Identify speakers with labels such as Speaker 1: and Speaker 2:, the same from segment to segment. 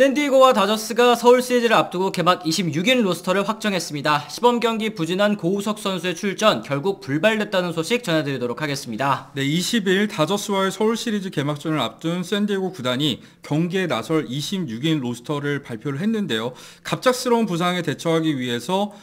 Speaker 1: 샌디에고와 다저스가 서울 시리즈를 앞두고 개막 26일 로스터를 확정했습니다. 시범경기 부진한 고우석 선수의 출전 결국 불발됐다는 소식 전해드리도록 하겠습니다.
Speaker 2: 네, 20일 다저스와의 서울 시리즈 개막전을 앞둔 샌디에고 구단이 경기에 나설 26일 로스터를 발표를 했는데요. 갑작스러운 부상에 대처하기 위해서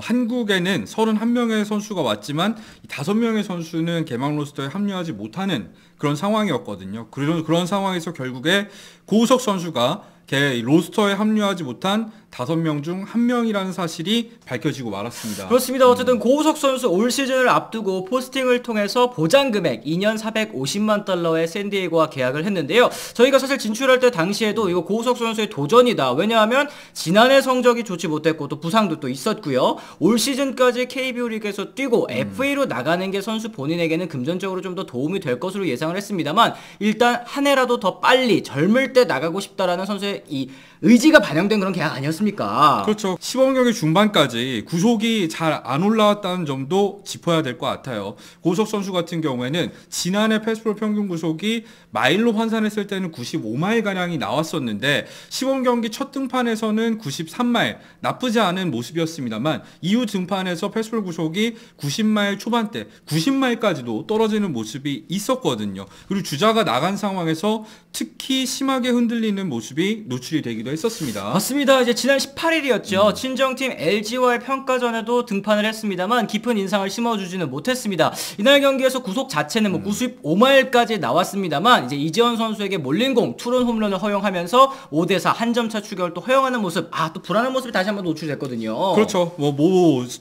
Speaker 2: 한국에는 31명의 선수가 왔지만 5명의 선수는 개막 로스터에 합류하지 못하는 그런 상황이었거든요. 그런 상황에서 결국에 고우석 선수가 로스터에 합류하지 못한 5명 중 1명이라는 사실이 밝혀지고 말았습니다.
Speaker 1: 그렇습니다. 어쨌든 고우석 선수 올 시즌을 앞두고 포스팅을 통해서 보장 금액 2년 450만 달러의 샌디에고와 계약을 했는데요. 저희가 사실 진출할 때 당시에도 이거 고우석 선수의 도전이다. 왜냐하면 지난해 성적이 좋지 못했고 또 부상도 또 있었고요. 올 시즌까지 KBO 리그에서 뛰고 FA로 나가는 게 선수 본인에게는 금전적으로 좀 더 도움이 될 것으로 예상을 했습니다만 일단 한 해라도 더 빨리 젊을 때 나가고 싶다라는 선수의 이 의지가 반영된 그런 계약 아니었습니까?
Speaker 2: 그렇죠. 시범경기 중반까지 구속이 잘 안 올라왔다는 점도 짚어야 될 것 같아요. 고우석 선수 같은 경우에는 지난해 패스볼 평균 구속이 마일로 환산했을 때는 95마일가량이 나왔었는데 시범경기 첫 등판에서는 93마일, 나쁘지 않은 모습이었습니다만 이후 등판에서 패스볼 구속이 90마일 초반대, 90마일까지도 떨어지는 모습이 있었거든요. 그리고 주자가 나간 상황에서 특히 심하게 흔들리는 모습이 노출이 되기도 했었습니다.
Speaker 1: 맞습니다. 이제 지난 18일이었죠. 친정팀 LG와의 평가전에도 등판을 했습니다만 깊은 인상을 심어주지는 못했습니다. 이날 경기에서 구속 자체는 95마일까지 나왔습니다만 이제 이재원 선수에게 몰린 공 투런 홈런을 허용하면서 5대4 한 점 차 추격을 또 허용하는 모습, 또 불안한 모습이 다시 한번 노출됐거든요.
Speaker 2: 그렇죠.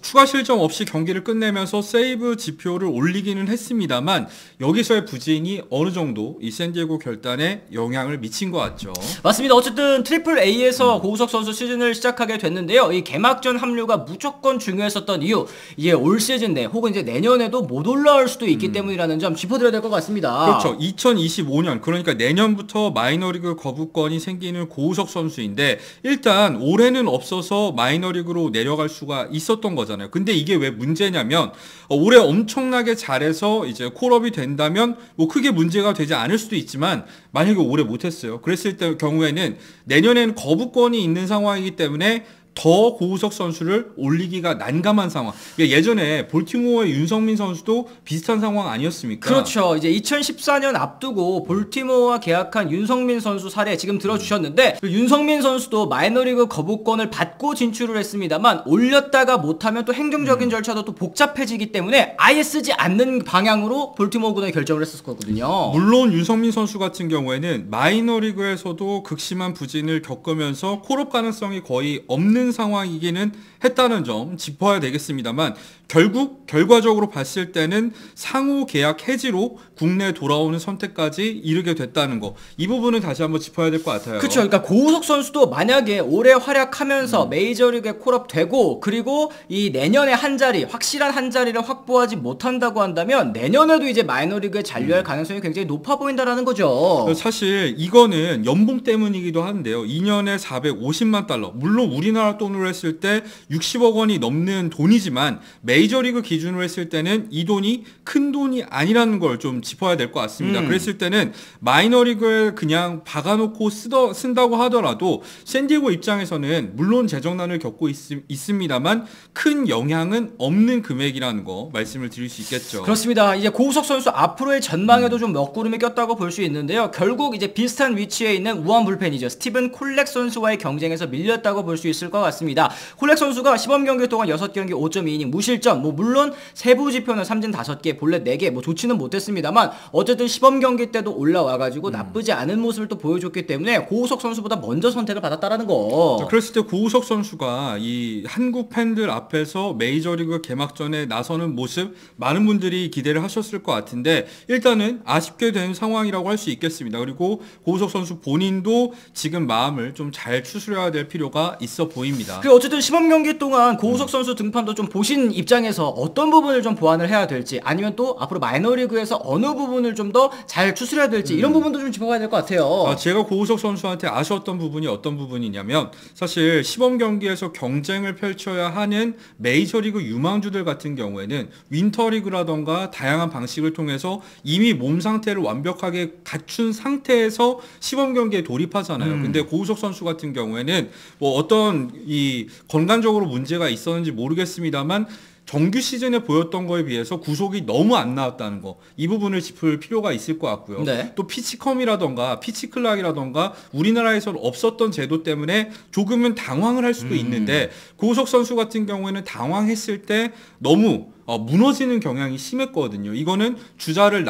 Speaker 2: 추가 실점 없이 경기를 끝내면서 세이브 지표를 올리기는 했습니다만 여기서의 부진이 어느 정도 이 샌디에고 결단에 영향을 미친 것 같죠.
Speaker 1: 맞습니다. 어쨌든 트리플 A에서 고우석 선수 시즌을 시작하게 됐는데요. 이 개막전 합류가 무조건 중요했었던 이유, 이게 올 시즌 내 혹은 이제 내년에도 못 올라올 수도 있기 때문이라는 점 짚어드려야 될 것 같습니다.
Speaker 2: 그렇죠. 2025년 그러니까 내년부터 마이너리그 거부권이 생기는 고우석 선수인데 일단 올해는 없어서 마이너리그로 내려갈 수가 있었던 거잖아요. 근데 이게 왜 문제냐면 올해 엄청나게 잘해서 이제 콜업이 된다면 뭐 크게 문제가 되지 않을 수도 있지만 만약에 올해 못했어요. 그랬을 때 경우에는 내년에는 거부권이 있는 상황이기 때문에 더 고우석 선수를 올리기가 난감한 상황. 예전에 볼티모어의 윤성민 선수도 비슷한 상황 아니었습니까?
Speaker 1: 그렇죠. 이제 2014년 앞두고 볼티모어와 계약한 윤성민 선수 사례 지금 들어주셨는데 윤성민 선수도 마이너리그 거부권을 받고 진출을 했습니다만 올렸다가 못하면 또 행정적인 절차도 또 복잡해지기 때문에 아예 쓰지 않는 방향으로 볼티모어 구단이 결정을 했었거든요.
Speaker 2: 물론 윤성민 선수 같은 경우에는 마이너리그에서도 극심한 부진을 겪으면서 콜업 가능성이 거의 없는 상황이기는 했다는 점 짚어야 되겠습니다만 결국 결과적으로 봤을 때는 상호 계약 해지로 국내에 돌아오는 선택까지 이르게 됐다는 거, 이 부분은 다시 한번 짚어야 될 것 같아요.
Speaker 1: 그렇죠. 그러니까 고우석 선수도 만약에 올해 활약하면서 메이저리그에 콜업되고 그리고 이 내년에 한 자리, 확실한 한 자리를 확보하지 못한다고 한다면 내년에도 이제 마이너리그에 잔류할 가능성이 굉장히 높아 보인다라는 거죠.
Speaker 2: 사실 이거는 연봉 때문이기도 한데요. 2년에 450만 달러. 물론 우리나라 돈으로 했을 때 60억 원이 넘는 돈이지만 메이저리그 기준으로 했을 때는 이 돈이 큰 돈이 아니라는 걸 좀 짚어야 될 것 같습니다. 그랬을 때는 마이너리그에 그냥 박아놓고 쓴다고 하더라도 샌디에고 입장에서는 물론 재정난을 겪고 있습니다만 큰 영향은 없는 금액이라는 거 말씀을 드릴 수 있겠죠.
Speaker 1: 그렇습니다. 이제 고우석 선수 앞으로의 전망에도 좀 먹구름이 꼈다고 볼 수 있는데요. 결국 이제 비슷한 위치에 있는 우한 불펜이죠. 스티븐 콜렉 선수와의 경쟁에서 밀렸다고 볼 수 있을 것 같습니다. 콜렉 선수가 시범 경기 동안 6경기 5.2이닝 무실점, 물론 세부 지표는 삼진 5개, 볼넷 4개, 좋지는 못했습니다만 어쨌든 시범 경기 때도 올라와가지고 나쁘지 않은 모습을 또 보여줬기 때문에 고우석 선수보다 먼저 선택을 받았다라는 거.
Speaker 2: 그랬을 때 고우석 선수가 이 한국 팬들 앞에서 메이저리그 개막전에 나서는 모습 많은 분들이 기대를 하셨을 것 같은데 일단은 아쉽게 된 상황이라고 할 수 있겠습니다. 그리고 고우석 선수 본인도 지금 마음을 좀 잘 추스려야 될 필요가 있어 보입니다. 보입니다.
Speaker 1: 그리고 어쨌든 시범 경기 동안 고우석 선수 등판도 좀 보신 입장에서 어떤 부분을 좀 보완을 해야 될지, 아니면 또 앞으로 마이너리그에서 어느 부분을 좀 더 잘 추스려야 될지, 이런 부분도 좀 짚어봐야 될 것 같아요.
Speaker 2: 제가 고우석 선수한테 아쉬웠던 부분이 어떤 부분이냐면, 사실 시범 경기에서 경쟁을 펼쳐야 하는 메이저리그 유망주들 같은 경우에는 윈터리그라던가 다양한 방식을 통해서 이미 몸 상태를 완벽하게 갖춘 상태에서 시범 경기에 돌입하잖아요. 근데 고우석 선수 같은 경우에는 뭐 어떤 이 건강적으로 문제가 있었는지 모르겠습니다만 정규 시즌에 보였던 거에 비해서 구속이 너무 안 나왔다는 거, 이 부분을 짚을 필요가 있을 것 같고요.
Speaker 1: 네.
Speaker 2: 또 피치컴이라던가 피치클락이라던가 우리나라에서는 없었던 제도 때문에 조금은 당황을 할 수도 있는데, 고우석 선수 같은 경우에는 당황했을 때 너무 무너지는 경향이 심했거든요. 이거는 주자를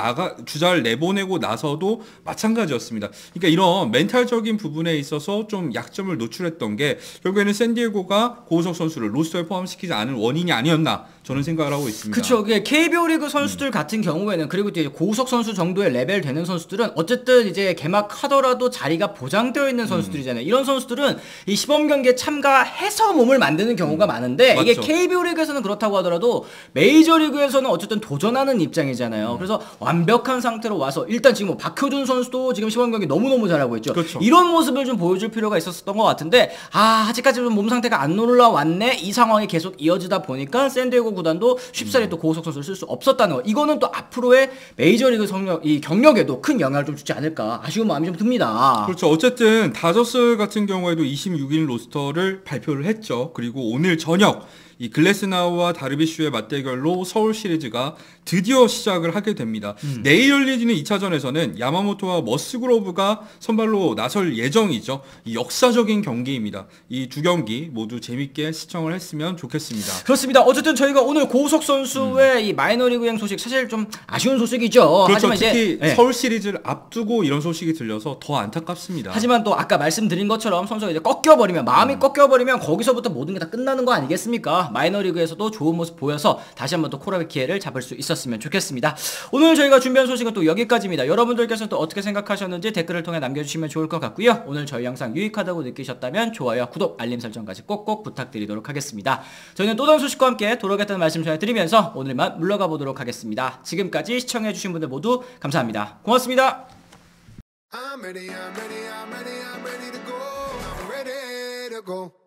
Speaker 2: 내보내고 나서도 마찬가지였습니다. 그러니까 이런 멘탈적인 부분에 있어서 좀 약점을 노출했던 게 결국에는 샌디에고가 고우석 선수를 로스터에 포함시키지 않은 원인이 아니었나, 저는 생각을 하고 있습니다.
Speaker 1: 그쵸. KBO 리그 선수들 같은 경우에는, 그리고 이제 고우석 선수 정도의 레벨 되는 선수들은 어쨌든 이제 개막하더라도 자리가 보장되어 있는 선수들이잖아요. 이런 선수들은 이 시범 경기에 참가해서 몸을 만드는 경우가 많은데, 이게
Speaker 2: 맞죠.
Speaker 1: KBO 리그에서는 그렇다고 하더라도 메이저리그에서는 어쨌든 도전하는 입장이잖아요. 그래서 완벽한 상태로 와서, 일단 지금 뭐 박효준 선수도 지금 시범 경기 너무너무 잘하고 있죠.
Speaker 2: 그렇죠.
Speaker 1: 이런 모습을 좀 보여줄 필요가 있었던 것 같은데, 아직까지는 몸 상태가 안 올라왔네, 이 상황이 계속 이어지다 보니까 샌디에고 구단도 쉽사리 또 고우석 선수를 쓸 수 없었다는 거, 이거는 또 앞으로의 메이저리그 이 경력에도 큰 영향을 좀 주지 않을까, 아쉬운 마음이 좀 듭니다.
Speaker 2: 그렇죠. 어쨌든 다저스 같은 경우에도 26일 로스터를 발표를 했죠. 그리고 오늘 저녁 이 글래스나우와 다르비슈의 맞대결로 서울 시리즈가 드디어 시작을 하게 됩니다. 내일 열리는 2차전에서는 야마모토와 머스그로브가 선발로 나설 예정이죠. 이 역사적인 경기입니다. 이 두 경기 모두 재밌게 시청을 했으면 좋겠습니다.
Speaker 1: 그렇습니다. 어쨌든 저희가 오늘 고우석 선수의 이 마이너리그행 소식, 사실 좀 아쉬운 소식이죠.
Speaker 2: 그렇죠.
Speaker 1: 하지만
Speaker 2: 특히
Speaker 1: 이제
Speaker 2: 서울 시리즈를 앞두고 이런 소식이 들려서 더 안타깝습니다.
Speaker 1: 하지만 또 아까 말씀드린 것처럼 선수가 이제 꺾여버리면, 마음이 꺾여버리면 거기서부터 모든 게 다 끝나는 거 아니겠습니까? 마이너리그에서도 좋은 모습 보여서 다시 한번 또 콜업의 기회를 잡을 수 있었으면 좋겠습니다. 오늘 저희가 준비한 소식은 또 여기까지입니다. 여러분들께서는 또 어떻게 생각하셨는지 댓글을 통해 남겨주시면 좋을 것 같고요. 오늘 저희 영상 유익하다고 느끼셨다면 좋아요, 구독, 알림 설정까지 꼭꼭 부탁드리도록 하겠습니다. 저희는 또 다른 소식과 함께 돌아오겠다는 말씀 전해드리면서 오늘만 물러가 보도록 하겠습니다. 지금까지 시청해주신 분들 모두 감사합니다. 고맙습니다.
Speaker 3: I'm ready to go. I'm ready to go.